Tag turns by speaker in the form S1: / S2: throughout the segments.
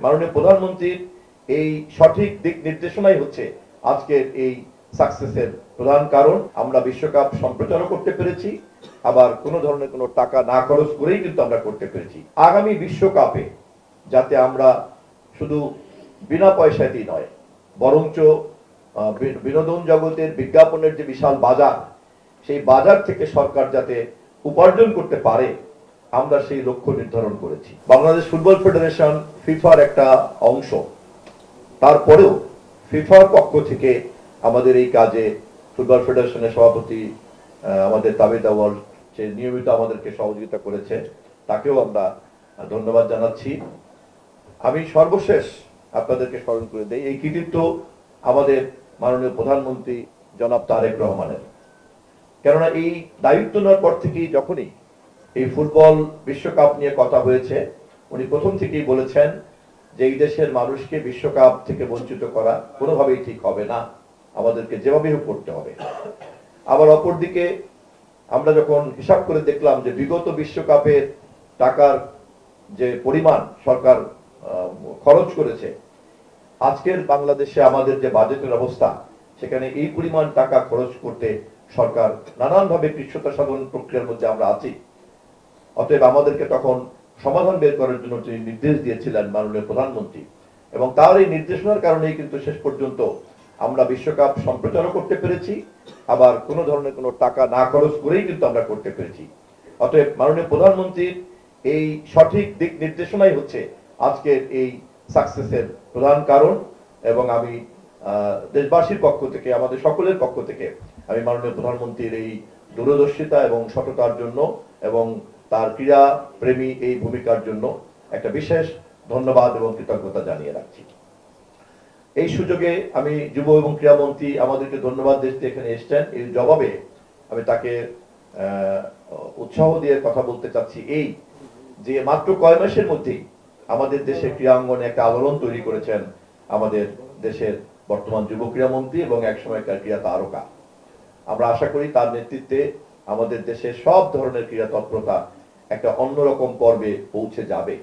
S1: মাননীয় প্রধানমন্ত্রীর এই সঠিক দিক নির্দেশনাই হচ্ছে আজকের এই সাকসেসের প্রধান কারণ। আমরা বিশ্বকাপ সম্প্রচারও করতে পেরেছি, আবার কোনো ধরনের কোনো টাকা না খরচ করেই কিন্তু আমরা করতে পেরেছি। আগামী বিশ্বকাপে যাতে আমরা শুধু বিনা পয়সাতেই নয়, বরঞ্চ বিনোদন জগতের বিজ্ঞাপনের যে বিশাল বাজার, সেই বাজার থেকে সরকার যাতে উপার্জন করতে পারে, আমরা সেই লক্ষ্য নির্ধারণ করেছি। বাংলাদেশ ফুটবল ফেডারেশন ফিফার একটা অংশ, তারপরেও ফিফার পক্ষ থেকে আমাদের এই কাজে ফুটবল ফেডারেশনের সভাপতি আমাদের তাবিদ আউয়াল সে নিয়মিত আমাদেরকে সহযোগিতা করেছে, তাকেও আমরা ধন্যবাদ জানাচ্ছি। আমি সর্বশেষ আপনাদেরকে স্মরণ করে দেই, এই কৃতিত্ব আমাদের মাননীয় প্রধানমন্ত্রী জনাব তারেক রহমানের। কেননা এই দায়িত্ব নেওয়ার পর থেকেই যখনই এই ফুটবল বিশ্বকাপ নিয়ে কথা হয়েছে, উনি প্রথম থেকেই বলেছেন যে এই দেশের মানুষকে বিশ্বকাপ থেকে বঞ্চিত করা কোনোভাবেই ঠিক হবে না, আমাদেরকে যেভাবে হোক করতে হবে। আবার অপরদিকে আমরা যখন হিসাব করে দেখলাম যে বিগত বিশ্বকাপের টাকার যে পরিমাণ সরকার খরচ করেছে, আজকের বাংলাদেশে আমাদের যে বাজেটের অবস্থা, সেখানে এই পরিমাণ টাকা খরচ করতে সরকার নানানভাবে কৃচ্ছ্রতা সাধন প্রক্রিয়ার মধ্যে আমরা আছি। অতএব আমাদেরকে তখন সমাধান বের করার জন্য তিনি নির্দেশ দিয়েছিলেন মাননীয় প্রধানমন্ত্রী, এবং তার এই নির্দেশনার কারণেই কিন্তু শেষ পর্যন্ত আমরা বিশ্বকাপ সম্প্রচারও করতে পেরেছি, আবার কোনো ধরনের কোনো টাকা না খরচ করেই কিন্তু আমরা করতে পেরেছি। অতএব মাননীয় প্রধানমন্ত্রীর এই সঠিক দিক নির্দেশনাই হচ্ছে আজকের এই সাকসেসের প্রধান কারণ। এবং আমি দেশবাসীর পক্ষ থেকে, আমাদের সকলের পক্ষ থেকে আমি মাননীয় প্রধানমন্ত্রীর এই দূরদর্শিতা এবং সততার জন্য এবং তার ক্রীড়া প্রেমী এই ভূমিকার জন্য একটা বিশেষ ধন্যবাদ এবং কৃতজ্ঞতা জানিয়ে রাখছি। এই সুযোগে আমি যুব এবং ক্রীড়া মন্ত্রী আমাদেরকে ধন্যবাদ দিতে এখানে এসেছেন, এর জবাবে আমি তাকে উৎসাহ দিয়ে কথা বলতে চাচ্ছি এই যে মাত্র কয় মাসের মধ্যেই আমাদের দেশের ক্রীড়াঙ্গনে একটা আলোড়ন তৈরি করেছেন আমাদের দেশের বর্তমান যুব ক্রীড়া মন্ত্রী এবং একসময়কার ক্রীড়া তারকা। আমরা আশা করি তার নেতৃত্বে আমাদের দেশে সব ধরনের ক্রীড়া তৎপরতা একটা অন্যরকম পর্বে পৌঁছে যাবে।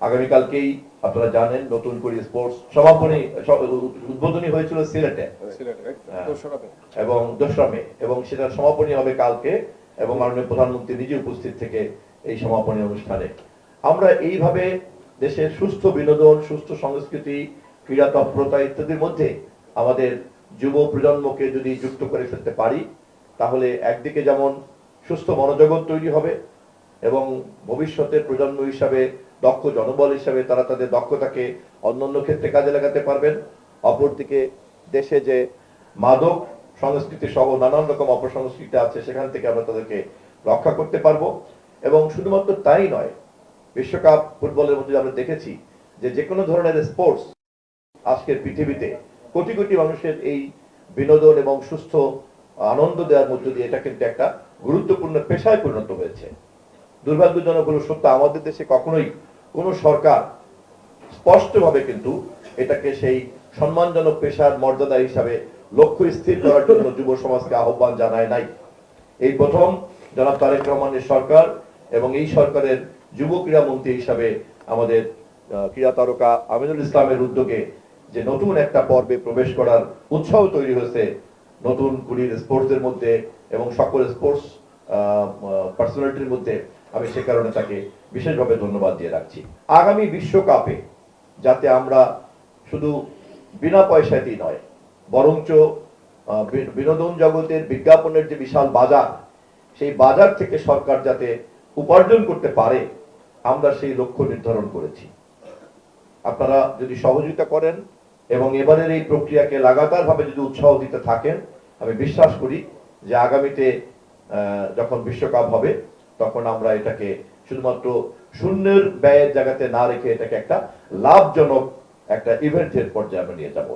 S1: আগামীকালকেই আপনারা জানেন নতুন করে স্পোর্টস সমাপনী উদ্বোধনী হয়েছিল সিলেটে এবং 2রা মে, এবং সেটার সমাপনী হবে কালকে, এবং মাননীয় প্রধানমন্ত্রী নিজে উপস্থিত থেকে এই সমাপনী অনুষ্ঠানে। আমরা এইভাবে দেশের সুস্থ বিনোদন, সুস্থ সংস্কৃতি, ক্রীড়া তৎপরতা ইত্যাদির মধ্যে আমাদের যুব প্রজন্মকে যদি যুক্ত করে ফেলতে পারি, তাহলে একদিকে যেমন সুস্থ মনোজগৎ তৈরি হবে এবং ভবিষ্যতের প্রজন্ম হিসাবে দক্ষ জনবল হিসাবে তারা তাদের দক্ষতাকে অন্যান্য ক্ষেত্রে কাজে লাগাতে পারবেন। অপরদিকে দেশে যে মাদক সংস্কৃতি সহ নানান রকম অপসংস্কৃতি আছে, সেখান থেকে আমরা তাদেরকে রক্ষা করতে পারবো। এবং শুধুমাত্র তাই নয়, বিশ্বকাপ ফুটবলের মধ্যে আমরা দেখেছি যে কোনো ধরনের স্পোর্টস আজকের পৃথিবীতে কোটি কোটি মানুষের এই বিনোদন এবং সুস্থ আনন্দ দেওয়ার মধ্য দিয়ে এটা কিন্তু একটা গুরুত্বপূর্ণ পেশায় পরিণত হয়েছে। দুর্ভাগ্যজনক হলো সত্য, আমাদের দেশে কখনোই কোনো সরকার স্পষ্টভাবে কিন্তু এটাকে সেই সম্মানজনক পেশার মর্যাদা হিসাবে লক্ষ্য স্থির করার জন্য যুব সমাজকে আহ্বান জানায় নাই। এই প্রথম জনাব তারেক রহমানের সরকার এবং এই সরকারের যুব ক্রীড়া মন্ত্রী হিসাবে আমাদের ক্রীড়া তারকা আমিনুল ইসলামের উদ্যোগে যে নতুন একটা পর্বে প্রবেশ করার উৎসাহ তৈরি হয়েছে নতুন কুড়ির স্পোর্টসের মধ্যে এবং সকল স্পোর্টস পার্সোনালিটির মধ্যে, আমি সে কারণে তাকে বিশেষভাবে ধন্যবাদ দিয়ে রাখছি। আগামী বিশ্বকাপে যাতে আমরা শুধু বিনা পয়সাতেই নয়, বরঞ্চ বিনোদন জগতের বিজ্ঞাপনের যে বিশাল বাজার, সেই বাজার থেকে সরকার যাতে উপার্জন করতে পারে, আমরা সেই লক্ষ্য নির্ধারণ করেছি। আপনারা যদি সহযোগিতা করেন এবং এবারের এই প্রক্রিয়াকে লাগাতার ভাবে যদি উৎসাহ দিতে থাকেন, আমি বিশ্বাস করি যে আগামীতে যখন বিশ্বকাপ হবে তখন আমরা এটাকে শুধুমাত্র শূন্যের ব্যয়ের জায়গাতে না রেখে এটাকে একটা লাভজনক একটা ইভেন্টের পর্যায়ে আমরা নিয়ে যাব।